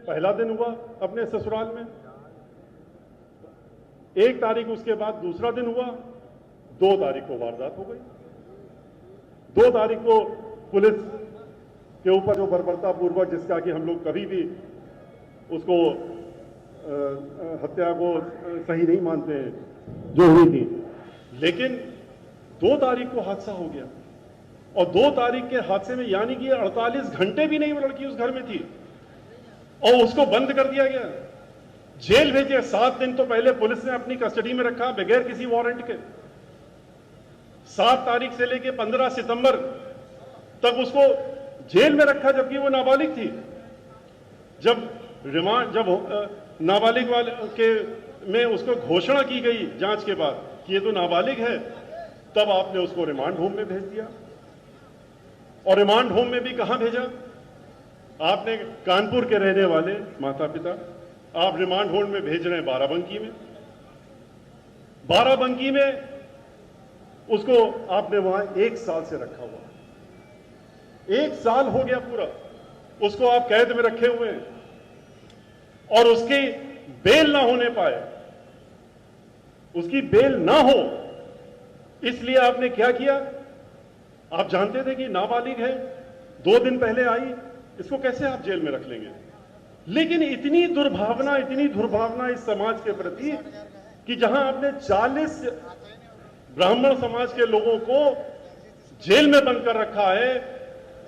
पहला दिन हुआ अपने ससुराल में, 1 तारीख उसके बाद दूसरा दिन हुआ, 2 तारीख को वारदात हो गई। 2 तारीख को पुलिस के ऊपर जो बर्बरतापूर्वक, जिसका कि हम लोग कभी भी उसको हत्या को सही नहीं मानते हैं, जो हुई थी, लेकिन 2 तारीख को हादसा हो गया। और 2 तारीख के हादसे में यानी कि 48 घंटे भी नहीं वो लड़की उस घर में थी और उसको बंद कर दिया गया, जेल भेजे। 7 दिन तो पहले पुलिस ने अपनी कस्टडी में रखा बगैर किसी वारंट के। 7 तारीख से लेकर 15 सितंबर तक उसको जेल में रखा, जबकि वो नाबालिग थी। जब नाबालिग वाले के में उसको घोषणा की गई जांच के बाद कि ये तो नाबालिग है, तब आपने उसको रिमांड होम में भेज दिया। और रिमांड होम में भी कहां भेजा आपने? कानपुर के रहने वाले माता पिता आप रिमांड होम में भेज रहे हैं बाराबंकी में। बाराबंकी में उसको आपने वहां 1 साल से रखा हुआ। 1 साल हो गया पूरा उसको आप कैद में रखे हुए हैं और उसकी बेल ना होने पाए, उसकी बेल ना हो, इसलिए आपने क्या किया? आप जानते थे कि नाबालिग है, 2 दिन पहले आई, इसको कैसे आप जेल में रख लेंगे? लेकिन इतनी दुर्भावना इस समाज के प्रति कि जहां आपने 40 ब्राह्मण समाज के लोगों को जेल में बंद कर रखा है,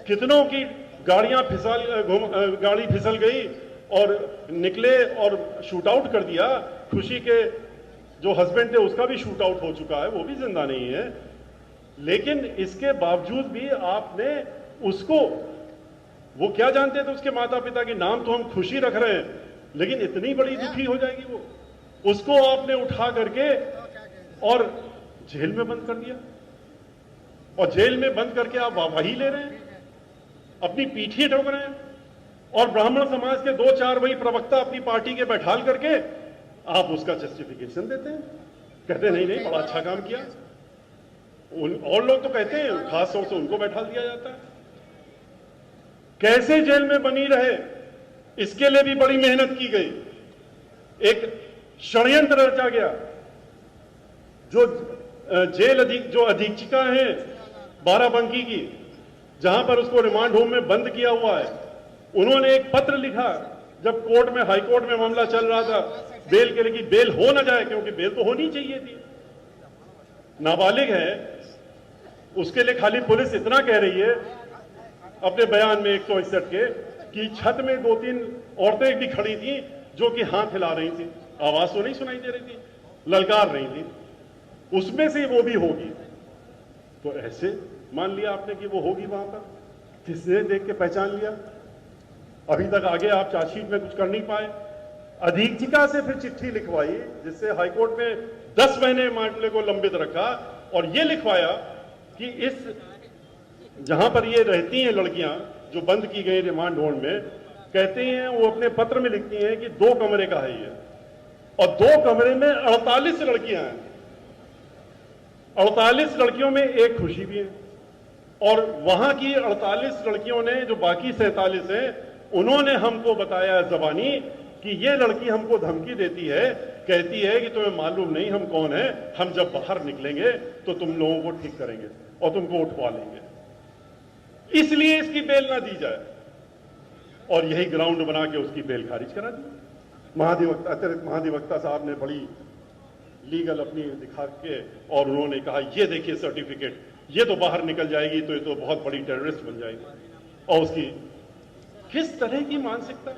कितनों की गाड़ी फिसल गई और निकले और शूट आउट कर दिया। खुशी के जो हस्बैंड थे उसका भी शूट आउट हो चुका है, वो भी जिंदा नहीं है। लेकिन इसके बावजूद भी आपने उसको, वो क्या जानते थे उसके माता पिता के नाम तो हम खुशी रख रहे हैं, लेकिन इतनी बड़ी दुखी हो जाएगी वो, उसको आपने उठा करके और जेल में बंद कर दिया। और जेल में बंद करके आप वाहवाही ले रहे हैं, अपनी पीठी ठोक रहे हैं। और ब्राह्मण समाज के 2-4 वही प्रवक्ता अपनी पार्टी के बैठाल करके आप उसका जस्टिफिकेशन देते हैं, कहते हैं नहीं बड़ा अच्छा काम किया। और लोग तो कहते हैं, खास तौर से उनको बैठा दिया जाता है। कैसे जेल में बनी रहे, इसके लिए भी बड़ी मेहनत की गई। एक षड्यंत्र रचा गया। जो अधीक्षिका है बाराबंकी की, जहां पर उसको रिमांड होम में बंद किया हुआ है, उन्होंने एक पत्र लिखा जब कोर्ट में, हाई कोर्ट में मामला चल रहा था बेल के लिए, कि बेल हो ना जाए, क्योंकि बेल तो होनी चाहिए थी, नाबालिग है। उसके लिए खाली पुलिस इतना कह रही है अपने बयान में 161 के कि छत में 2-3 औरतें भी खड़ी थी जो कि हाथ हिला रही थी, आवाज तो नहीं सुनाई दे रही थी, ललकार रही थी, उसमें से वो भी होगी। तो ऐसे मान लिया आपने कि वो होगी वहां पर, किसने देख के पहचान लिया? अभी तक आगे आप चार्जशीट में कुछ कर नहीं पाए। अधीक्षिका से फिर चिट्ठी लिखवाई, जिससे हाईकोर्ट में 10 महीने मामले को लंबित रखा और यह लिखवाया कि इस जहां पर ये रहती हैं लड़कियां जो बंद की गई रिमांड होम में, कहते हैं वो अपने पत्र में लिखती हैं कि 2 कमरे का है ये, और 2 कमरे में 48 लड़कियां हैं। 48 लड़कियों में एक खुशी भी है, और वहां की 48 लड़कियों ने, जो बाकी 47 हैं, उन्होंने हमको बताया जबानी कि ये लड़की हमको धमकी देती है, कहती है कि तुम्हें मालूम नहीं हम कौन है, हम जब बाहर निकलेंगे तो तुम लोगों को ठीक करेंगे और तुमको उठवा लेंगे, इसलिए इसकी बेल ना दी जाए। और यही ग्राउंड बना के उसकी बेल खारिज करा दी। अतिरिक्त महाधिवक्ता साहब ने बड़ी लीगल अपनी दिखा के, और उन्होंने कहा ये देखिए सर्टिफिकेट, ये तो बाहर निकल जाएगी तो ये तो बहुत बड़ी टेररिस्ट बन जाएगी। और उसकी किस तरह की मानसिकता,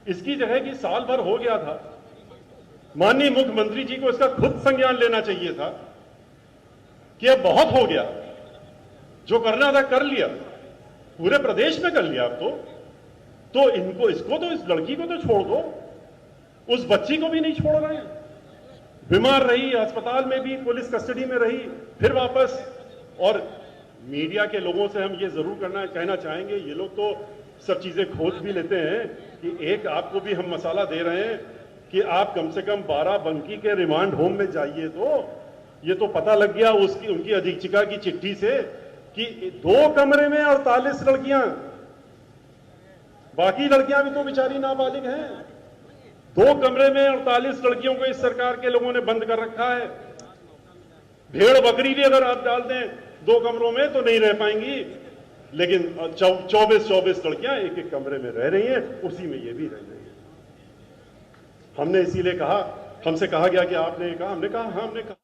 इसकी जगह कि साल भर हो गया था, माननीय मुख्यमंत्री जी को इसका खुद संज्ञान लेना चाहिए था कि अब बहुत हो गया, जो करना था कर लिया, पूरे प्रदेश में कर लिया। अब तो इसको तो, इस लड़की को तो छोड़ दो, उस बच्ची को भी नहीं छोड़ रहे हैं। बीमार रही, अस्पताल में भी पुलिस कस्टडी में रही, फिर वापस। और मीडिया के लोगों से हम ये जरूर कहना चाहेंगे, ये लोग तो सब चीजें खोज भी लेते हैं कि एक आपको भी हम मसाला दे रहे हैं कि आप कम से कम बाराबंकी के रिमांड होम में जाइए। तो ये तो पता लग गया उनकी अधीक्षिका की चिट्ठी से कि 2 कमरे में 48 लड़कियां, बाकी लड़कियां भी तो बेचारी नाबालिग हैं। 2 कमरे में 48 लड़कियों को इस सरकार के लोगों ने बंद कर रखा है। भेड़ बकरी भी अगर आप डाल दें 2 कमरों में तो नहीं रह पाएंगी, लेकिन 24 लड़कियां एक कमरे में रह रही हैं, उसी में ये भी रह रही हैं। हमने इसीलिए कहा, हमसे कहा गया कि आपने कहा, हमने कहा हाँ, हमने कहा